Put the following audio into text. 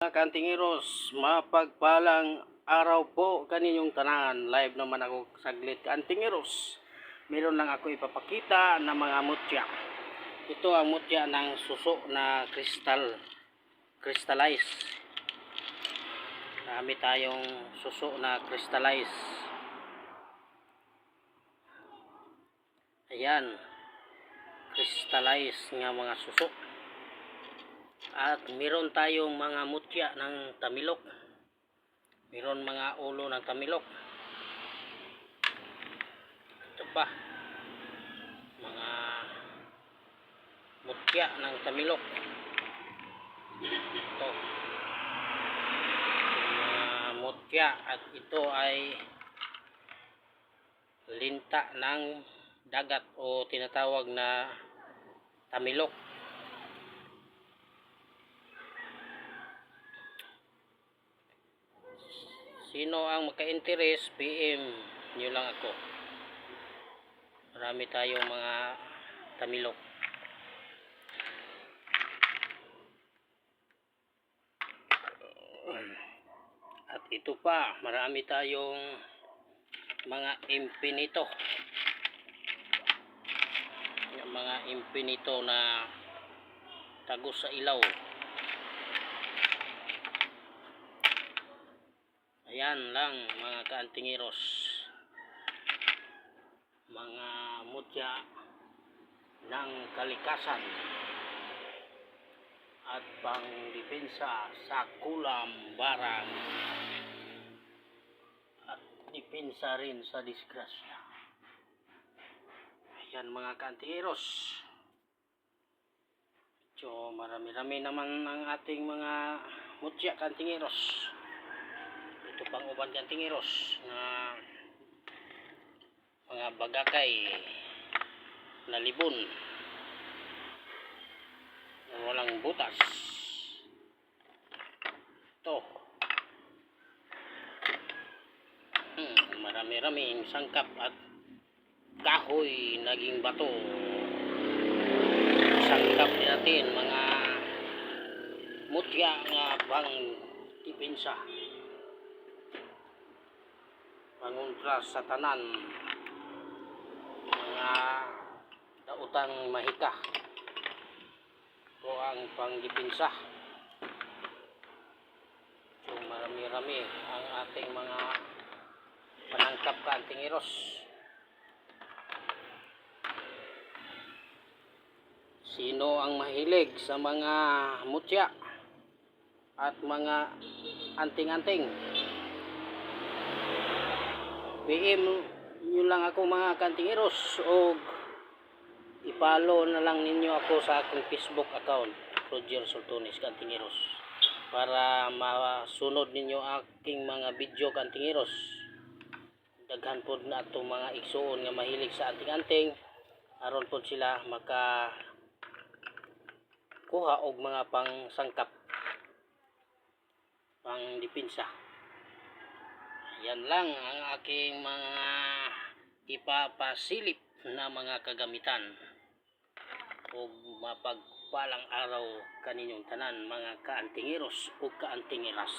Mga kantingeros, mapagpalang araw po kaninyong tanan. Live naman ako saglit kantingeros. Meron lang ako ipapakita na mga mutya. Ito ang mutya ng suso na crystallize. Dami tayong suso na crystallize. Ayan, crystallize nga mga suso. At meron tayong mga mutya ng tamilok. Meron mga ulo ng tamilok. Ito pa, mga mutya ng tamilok. Ito, mga mutya, at ito ay linta ng dagat o tinatawag na tamilok. Sino ang maka-interest, PM nyo lang ako. Marami tayong mga tamilok. At ito pa, marami tayong mga impinito. Yung mga impinito na tagos sa ilaw. Ayan lang mga kaantingeros, mga mutya ng kalikasan at pangdepensa sa kulambaran at depensa rin sa disgrasya. Ayan mga kaantingeros, so marami-rami naman ang ating mga mutya kaantingeros. Ito pang uban kantingeros na mga bagakay na libon na walang butas. Ito, marami-raming sangkap at kahoy naging bato. Sangkap din natin mga mutya nga pang depensa, panguntras sa tanan mga dautang mahika. Ito ang pangdepensa. So marami-rami ang ating mga panangkap kaantingeros. Sino ang mahilig sa mga mutya at mga anting-anting, PM nyo lang ako mga kantingeros, o i-follow na lang ninyo ako sa aking Facebook account, Roger Sultones Kantingeros, para masunod ninyo aking mga video kantingeros. Daghan po na itong mga igsuon nga mahilig sa anting-anting, aron po sila maka kuha og mga pang sangkap, pang depensa. Yan lang ang aking mga ipapasilip na mga kagamitan. O mapagpalang araw kaninyong tanan mga kaantingeros o kaantingeras.